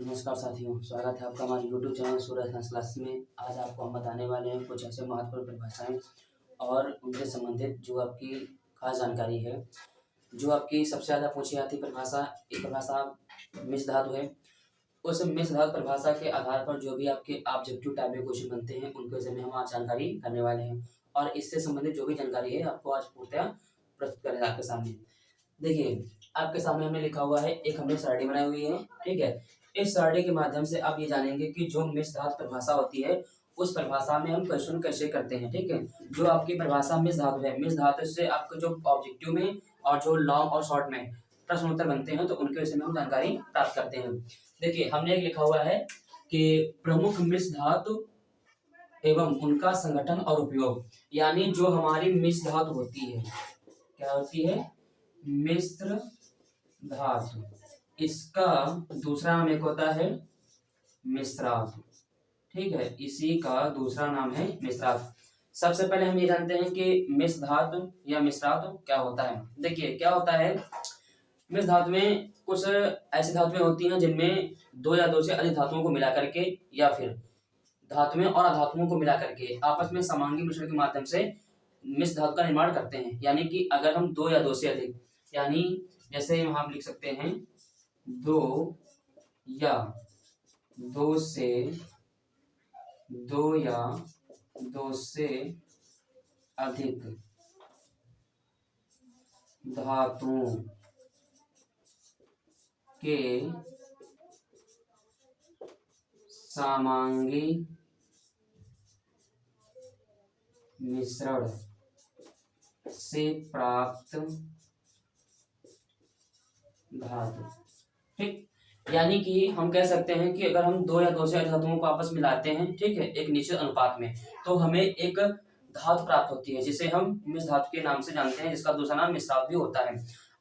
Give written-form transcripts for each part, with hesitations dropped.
नमस्कार साथियों, स्वागत है आपका हमारे यूट्यूब चैनल सूरज साइंस क्लास में। आज आपको हम बताने वाले हैं कुछ ऐसे महत्वपूर्ण परिभाषाएं और उनसे संबंधित जो आपकी खास जानकारी है। जो आपकी सबसे ज़्यादा पूछी जाती परिभाषा, एक परिभाषा मिश्र धातु है। उस मिश्र धातु परिभाषा के आधार पर जो भी आपके ऑब्जेक्टिव टाइप में क्वेश्चन बनते हैं उनके विषय में हम आज जानकारी करने वाले हैं और इससे संबंधित जो भी जानकारी है आपको आज पूर्णतः प्रस्तुत करेंगे आपके सामने। देखिए, आपके सामने हमने लिखा हुआ है, एक हमने सरणी बनाई हुई है, ठीक है। इस सरणी के माध्यम से आप ये जानेंगे कि जो मिश्र धातु परिभाषा होती है उस परिभाषा में हम क्वेश्चन कैसे करते हैं, ठीक है। जो आपकी परिभाषा मिश्र धातु है, मिश्र धातु से आपको जो ऑब्जेक्टिव में और जो लॉन्ग और शॉर्ट में प्रश्न उत्तर बनते हैं तो उनके विषय में हम जानकारी प्राप्त करते हैं। देखिए, हमने एक लिखा हुआ है कि प्रमुख मिश्र धातु एवं उनका संगठन और उपयोग, यानी जो हमारी मिश्र धातु होती है, क्या होती है? मिश्र धातु। इसका दूसरा नाम एक होता है मिश्रातु, ठीक है। इसी का दूसरा नाम है मिश्रातु। सबसे पहले हम ये जानते हैं कि मिश्र धातु या मिश्रातु क्या होता है। देखिए, क्या होता है, मिश्र धातु में कुछ ऐसी धातुएं होती हैं जिनमें दो या दो से अधिक धातुओं को मिला करके या फिर धातुएं और अधातुओं को मिला करके आपस में समांगी मिश्रण के माध्यम से मिश्र धातु का निर्माण करते हैं। यानी कि अगर हम दो या दो से अधिक, यानी जैसे हम लिख सकते हैं दो या दो से अधिक धातुओं के समांगी मिश्रण से प्राप्त धातु, ठीक। यानी कि हम कह सकते हैं कि अगर हम दो या दो से अधिक धातुओं को आपस में मिलाते हैं, ठीक है, एक निश्चित अनुपात में, तो हमें एक धातु प्राप्त होती है जिसे हम मिश्र धातु के नाम से जानते हैं, जिसका दूसरा नाम मिश्रातु भी होता है।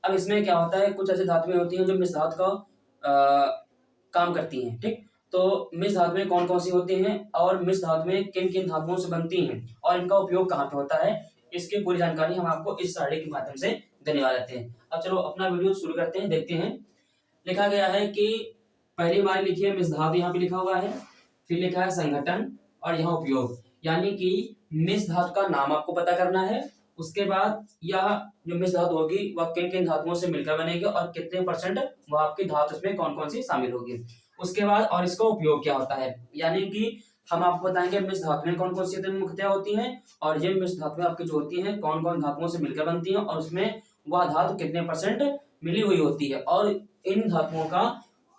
अब इसमें क्या होता है, कुछ ऐसी धातुएं होती हैं जो मिश्र धातु का काम करती हैं, ठीक। तो मिश्र धातु में कौन कौन सी होती हैं और मिश्र धातु में किन किन धातुओं से बनती हैं और इनका उपयोग कहाँ पे होता है, इसकी पूरी जानकारी हम आपको इस सारणी के माध्यम से देने वाले हैं। अब चलो अपना वीडियो शुरू करते हैं, देखते हैं। लिखा गया है कि पहली बार लिखिए मिश्र धातु, यहाँ पे लिखा हुआ है, फिर लिखा है संगठन और यहाँ उपयोग। यानी कि मिश्र धातु का नाम आपको पता करना है, उसके बाद यह जो मिश्र धातु होगी वह किन किन धातुओं से मिलकर बनेगी और कितने परसेंट वह आपकी धातु में कौन कौन सी शामिल होगी। उसके बाद और इसका उपयोग क्या होता है, यानी कि हम आपको बताएंगे मिश्र धातु में कौन कौन सी मुख्यतः होती हैं और ये मिश्र धातुएं आपकी जो होती हैं कौन कौन धातुओं से मिलकर बनती हैं और उसमें वह धातु कितने परसेंट मिली हुई होती है और इन धातुओं का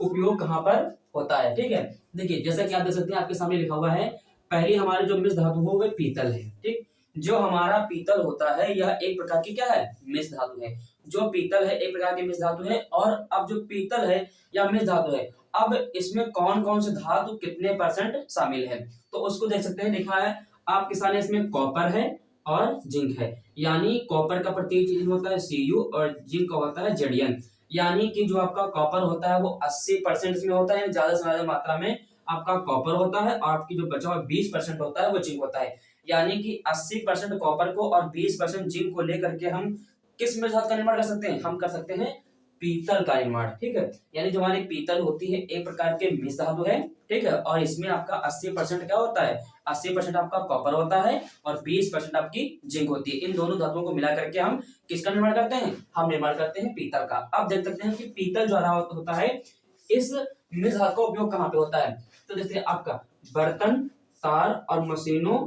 उपयोग कहाँ पर होता है, ठीक है। देखिए, जैसा कि आप देख सकते हैं आपके सामने लिखा हुआ है, पहली हमारी जो मिश्र धातु हो वह पीतल है, ठीक। जो हमारा पीतल होता है यह एक प्रकार की क्या है, मिश्र धातु है। जो पीतल है एक प्रकार की मिश्र धातु है। और अब जो पीतल है या मिश्र धातु है, अब इसमें कौन कौन से धातु कितने परसेंट शामिल है तो उसको देख सकते हैं, लिखा है आपके सामने, इसमें कॉपर है और जिंक है। यानी कॉपर का प्रतीक चिन्ह होता है Cu और जिंक का होता है Zn। यानी कि जो आपका कॉपर होता है वो 80% इसमें होता है, ज्यादा से ज्यादा मात्रा में आपका कॉपर होता है और आपकी जो बचा हुआ 20% होता है वो जिंक होता है। यानी कि 80% कॉपर को और 20% जिंक को लेकर के हम किस मिश्र धातु का निर्माण कर सकते हैं, हम कर सकते हैं पीतल का निर्माण, ठीक है। यानी जो हमारी पीतल होती है एक प्रकार के मिश्र धातु है, ठीक है, और इसमें आपका 80% क्या होता है, 80% आपका कॉपर होता है और 20% आपकी जिंक होती है। इन दोनों धातुओं को मिला करके हम किसका निर्माण करते हैं, हम निर्माण करते हैं पीतल का। अब देख सकते हैं कि पीतल जो होता है इस मिश्र धातु का उपयोग कहाँ पे होता है, तो जैसे आपका बर्तन, तार और मशीनों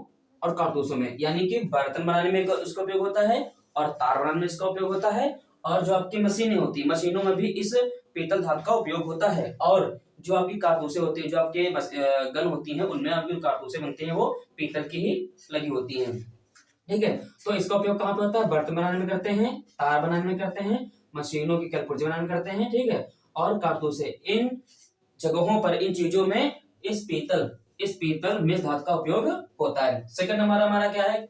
और कारतूसों में। यानी कि बर्तन बनाने में इसका उपयोग होता है और तार बनाने में इसका उपयोग होता है और जो आपकी मशीनें होती है मशीनों में भी इस पीतल धातु का उपयोग होता है। और जो आपकी कारतूसें होती है, जो आपके गन होती हैं उनमें आपकी कारतूसें बनती हैं वो पीतल की ही लगी होती हैं, ठीक है। तो इसका उपयोग कहाँ पे होता है, बर्तन बनाने में करते हैं, तार बनाने में करते हैं, मशीनों की कलपुर्जे बनाने में करते हैं, ठीक है, और कारतूसें। इन जगहों पर, इन चीजों में इस पीतल मिश्र धातु का उपयोग होता है। सेकंड नंबर हमारा क्या है,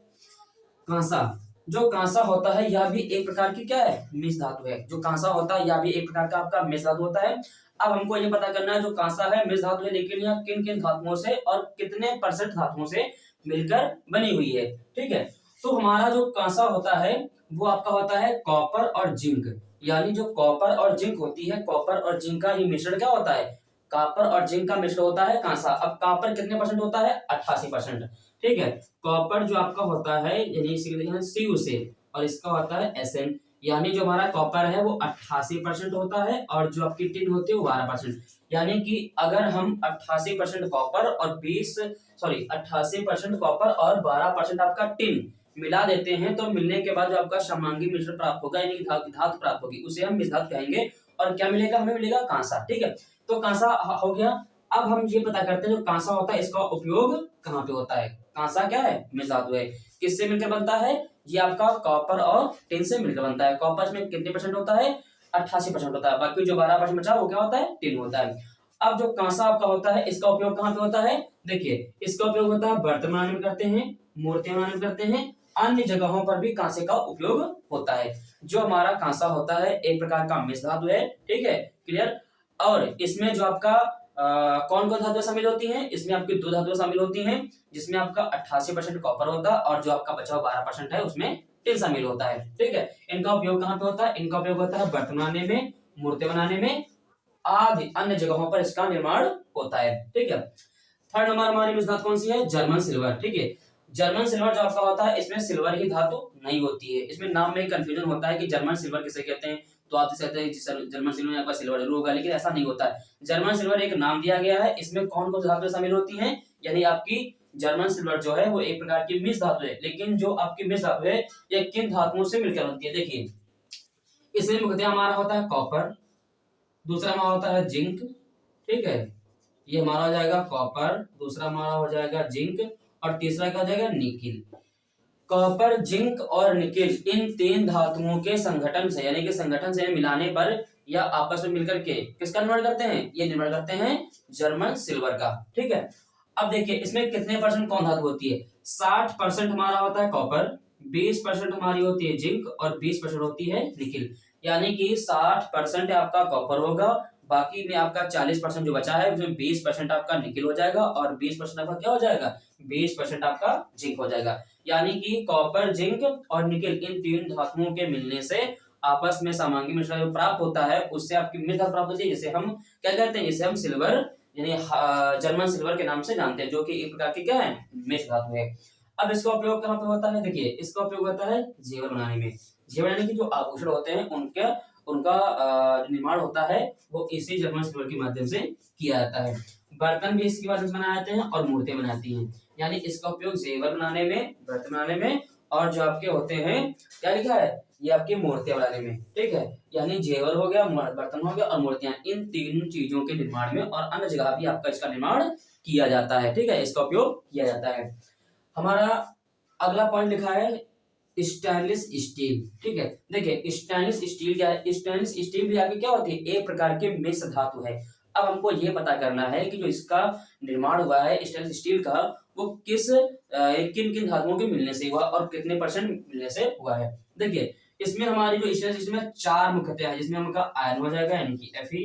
कांसा। जो कांसा होता है यह भी एक प्रकार की क्या है, मिश्र धातु है। जो कांसा होता है यह भी एक प्रकार का आपका मिश्र धातु होता है। अब हमको ये पता करना है जो कांसा है मिश्र धातु है, लेकिन यह किन किन धातुओं से और कितने परसेंट धातुओं से मिलकर बनी हुई है, ठीक है। तो हमारा जो कांसा होता है वो आपका होता है कॉपर और जिंक। यानी जो कॉपर और जिंक होती है, कॉपर और जिंक का ही मिश्रण क्या होता है, कॉपर और जिंक का मिश्र होता है कांसा। अब कॉपर कितने परसेंट होता है? 88%। ठीक है, कॉपर जो आपका होता है यानी Cu से, और इसका होता है Sn, यानी जो हमारा कॉपर है वो 88% होता है और जो आपकी टिन होती है वो 12%। यानी कि अगर हम 88% कॉपर और 88% कॉपर और 12% आपका टिन मिला देते हैं तो मिलने के बाद जो आपका समांगी मिश्रण प्राप्त होगा यानी धातु प्राप्त होगी, उसे हम मिश्र धातु कहेंगे। और क्या मिलेगा? हमें मिलेगा कांसा। ठीक है, तो कांसा हो गया। अब हम ये पता करते हैं जो कांसा होता है इसका उपयोग कहाँ पे होता है। कांसा क्या है? मिश्र धातु है। किससे मिलकर बनता है? ये आपका कॉपर और टिन से मिलकर बनता है। कॉपर में कितने परसेंट होता है? 88% होता है। बाकी जो 12% बचा वो क्या होता है? टिन होता है। अब जो कांसा आपका होता है इसका उपयोग कहाँ पे होता है? देखिए, इसका उपयोग होता है बर्तन बनाने में करते हैं, मूर्तियां बनाने में करते हैं, अन्य जगहों पर भी कांसे का उपयोग होता है। जो हमारा कांसा होता है एक प्रकार का मिश्र धातु है। ठीक है, क्लियर। और इसमें जो आपका कौन कौन धातुएं शामिल होती हैं? इसमें आपकी दो धातुएं शामिल होती हैं, जिसमें आपका 88% कॉपर होता है और जो आपका बचा हुआ 12% है उसमें टिन शामिल होता है। ठीक है, इनका उपयोग कहाँ पे होता है? इनका उपयोग होता है बर्तन बनाने में, मूर्ति बनाने में, आदि अन्य जगहों पर इसका निर्माण होता है। ठीक है, थर्ड नंबर हमारी मिश्र धातु कौन सी है? German silver. ठीक है, जर्मन सिल्वर जो आपका होता है इसमें सिल्वर ही धातु नहीं होती है। इसमें नाम में कंफ्यूजन होता है कि जर्मन सिल्वर किसे कहते हैं, तो आप कहते हैं जर्मन सिल्वर में आपका सिल्वर जरूर होगा, लेकिन ऐसा नहीं होता है। जर्मन सिल्वर एक नाम दिया गया है। इसमें कौन कौन सी धातुएं शामिल होती हैं? यानी आपकी जर्मन सिल्वर जो है वो एक प्रकार की मिश्र धातु है। लेकिन जो आपकी मिश्र धातु है ये किन धातुओं से मिलकर बनती है? देखिए, इसमें मुख्यतः हमारा होता है कॉपर, दूसरा हमारा होता है जिंक। ठीक है, ये हमारा हो जाएगा कॉपर, दूसरा हमारा हो जाएगा जिंक और तीसरा क्या हो जाएगा? निकिल। कॉपर, जिंक और निकिल इन तीन धातुओं के संगठन से यानी कि संगठन से मिलाने पर या आपस में मिलकर के किसका निर्माण करते हैं? ये निर्माण करते हैं जर्मन सिल्वर का। ठीक है, अब देखिए इसमें कितने परसेंट कौन धातु होती है? 60% हमारा होता है कॉपर, 20% हमारी होती है जिंक और 20% होती है निकिल। यानी कि 60% आपका कॉपर होगा, बाकी में आपका 40% जो बचा है उसमें 20% आपका निकिल हो जाएगा और 20% आपका क्या हो जाएगा? 20% आपका जिंक हो जाएगा। यानी कि कॉपर, जिंक और निकिल इन तीन धातुओं के मिलने से आपस में समांगी मिश्रण जो प्राप्त होता है उससे आपकी मिश्र धातु प्राप्त होती है, जिसे हम क्या कहते हैं? जिसे हम सिल्वर यानी जर्मन सिल्वर के नाम से जानते हैं, जो कि एक प्रकार की क्या है? मिश्र धातु है। अब इसका उपयोग कहाँ पे होता है? देखिए, इसका उपयोग होता है जेवर बनाने में। जेवर यानी कि जो आभूषण होते हैं उनका निर्माण होता है वो इसी जर्मन सिल्वर के माध्यम से किया जाता है। बर्तन भी इसकी माध्यम से बनाए जाते हैं और मूर्तियां बनाती हैं। यानी इसका उपयोग जेवर बनाने में, बर्तन बनाने में और जो आपके होते हैं क्या लिखा है? ये आपकी मूर्तियां बनाने में। ठीक है, यानी जेवर हो गया, बर्तन हो गया और मूर्तियां, इन तीन चीजों के निर्माण में और अन्य जगह भी आपका इसका निर्माण किया जाता है। ठीक है, इसका उपयोग किया जाता है। हमारा अगला पॉइंट लिखा है स्टेनलेस स्टील। ठीक है, देखिए स्टेनलेस स्टील क्या है? स्टेनलेस स्टील भी आगे क्या होती है? एक प्रकार की मिश्र धातु है। अब हमको ये पता करना है कि जो इसका निर्माण हुआ है स्टेनलेस स्टील का वो किन किन धातुओं के मिलने से हुआ और कितने परसेंट मिलने से हुआ है। देखिए, इसमें हमारी जो स्टेनलेस स्टील में 4 मुख्यतः है, जिसमें हमका आयरन हो जाएगा यानी कि Fe,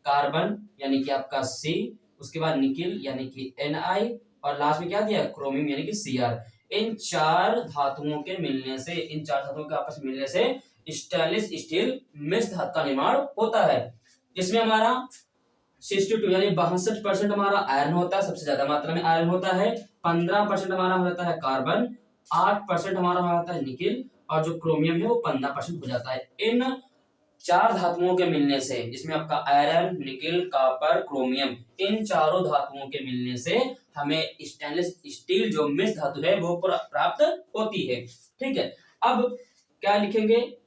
कार्बन यानी कि आपका C, उसके बाद निकिल यानी कि Ni और लास्ट में क्या दिया? क्रोमियम यानी कि Cr। इन 4 धातुओं के मिलने से, इन 4 धातुओं के आपस में मिलने से स्टेनलेस स्टील मिश्र धातु का निर्माण होता है, जिसमें हमारा 62 यानी 62% हमारा आयरन होता है, सबसे ज्यादा मात्रा में आयरन होता है। 15% हमारा होता है कार्बन, 8% हमारा होता है निकिल और जो क्रोमियम है वो 15% हो जाता है। इन 4 धातुओं के मिलने से, जिसमें आपका आयरन, निकिल, कॉपर, क्रोमियम, इन चारों धातुओं के मिलने से हमें स्टेनलेस स्टील जो मिश्र धातु है वो प्राप्त होती है। ठीक है, अब क्या लिखेंगे,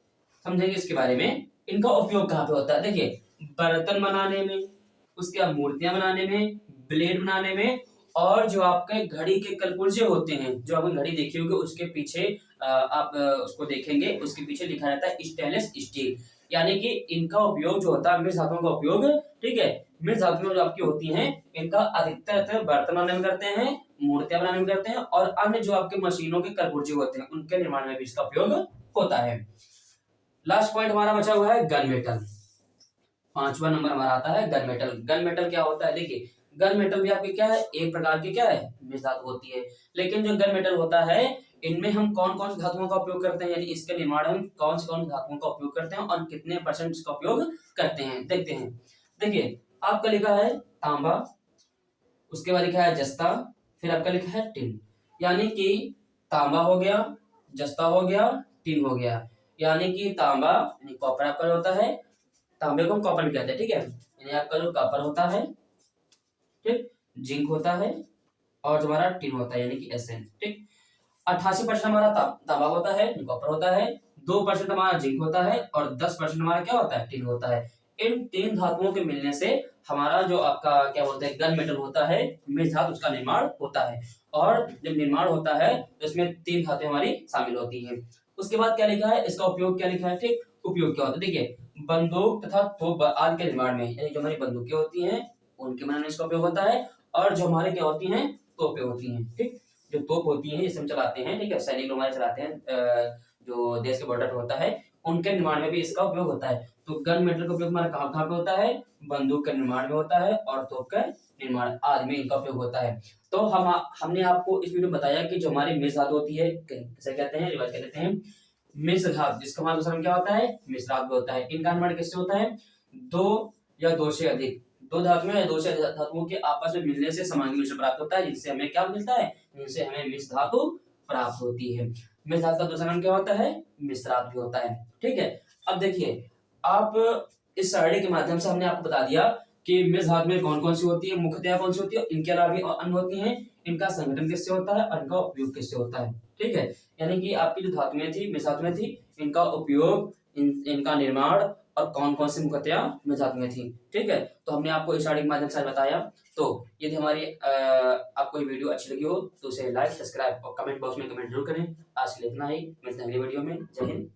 समझेंगे इसके बारे में। इनका उपयोग कहाँ पे होता है? देखिए, बर्तन बनाने में, उसके बाद मूर्तियां बनाने में, ब्लेड बनाने में और जो आपके घड़ी के कलपुर्जे होते हैं, जो आपने घड़ी देखी होगी उसके पीछे आप उसको देखेंगे, उसके पीछे लिखा रहता है स्टेनलेस स्टील। यानी कि इनका उपयोग जो होता है मिश्र धातुओं का उपयोग, ठीक है, मिश्र धातुएं जो आपकी होती हैं इनका अधिकतर बर्तन बनाने में करते हैं, मूर्तियां बनाने में करते हैं और अन्य जो आपके मशीनों के कलपुर्जे होते हैं उनके निर्माण में भी इसका उपयोग होता है। लास्ट पॉइंट हमारा बचा हुआ है गन मेटल। 5वां नंबर हमारा आता है गन मेटल। गन मेटल क्या होता है? देखिए, गन मेटल भी आपकी क्या है? एक प्रकार की क्या है? मिश्र धातु होती है। लेकिन जो गन मेटल होता है इनमें हम कौन कौन सी धातुओं का उपयोग करते हैं, यानी इसके निर्माण में कौन सी धातुओं का उपयोग करते हैं और कितने परसेंट इसका उपयोग करते हैं, देखते हैं। देखिए, आपका लिखा है तांबा, उसके बाद लिखा है जस्ता, फिर आपका लिखा है टिन। यानी कि तांबा हो गया, जस्ता हो गया, टिन हो गया। यानी कि तांबा यानी कॉपर आपका जो होता है, तांबे को हम कॉपर भी कहते हैं, ठीक है। यानी आपका जो कॉपर होता है, ठीक, जिंक होता है, और जो हमारा टिन होता है यानी कि एसएन, ठीक। 88% हमारा तांबा होता है, कॉपर होता है, 2% हमारा जिंक होता है, और 10% हमारा क्या होता है, टिन होता है। इन तीन धातुओं के मिलने से हमारा जो आपका क्या बोलते हैं गन मेटल होता है, मिश्र धातु, उसका निर्माण होता है। और जब निर्माण होता है तो इसमें तीन धातुएं हमारी शामिल होती हैं। उसके बाद क्या लिखा है, इसका उपयोग क्या लिखा है, ठीक। उपयोग क्या होता है, देखिए, बंदूक तथा तोप आदि के निर्माण में, यानी जो हमारी बंदूकें होती हैं उनके बनाने में इसका उपयोग होता है, और जो हमारे क्या होती हैं, तोपें होती हैं, ठीक। जो तोप होती है जिसे हम चलाते हैं, ठीक है, सैनिक लोग हमारे चलाते हैं, जो देश के बॉर्डर पे होता है, उनके निर्माण में भी इसका उपयोग होता है। तो गन मेटल का उपयोग हमारा कहाँ कहाँ पे होता है, बंदूक के निर्माण में होता है, और तोप का निर्माण आदि में इनका उपयोग होता है। तो हमने आपको इस वीडियो में बताया कि जो हमारी मिश्र धातु होती है, कैसे कहते हैं, रिवाइज कर लेते हैं। मिश्र धातु, जिसका हमारा दूसरा नाम क्या होता है, मिश्र धातु होता है। इनका निर्माण किससे होता है, दो या दो से अधिक, दो धातुओं या दो से अधिक धातुओं के आपस में मिलने से समांगी मिश्रण प्राप्त होता है, जिससे हमें क्या मिलता है, जिनसे हमें मिश्र धातु प्राप्त होती है। मिश्र धातु का दूसरा नाम क्या होता है, मिश्रात भी होता है, ठीक है। अब देखिए, आप इस सारणी के माध्यम से हमने आपको बता दिया कि मिश्र धातु में कौन कौन सी होती है, मुख्यतः कौन सी होती है, इनके अलावा भी अन्य होती हैं, इनका संगठन किससे होता है और इनका उपयोग किससे होता है, ठीक है। यानी कि आपकी जो धातुएं थी, मिश्र धातुएं थी, इनका उपयोग, इनका निर्माण, और कौन कौन सी मुख्यतया मिश्र धातुएं थी, ठीक है। तो हमने आपको इस सारणी के माध्यम से बताया। तो यदि हमारी आपको ये वीडियो अच्छी लगी हो तो उसे लाइक, सब्सक्राइब और कमेंट बॉक्स में कमेंट जरूर करें। आज के लिए इतना ही, मिलते हैं अगली वीडियो में। जय हिंद।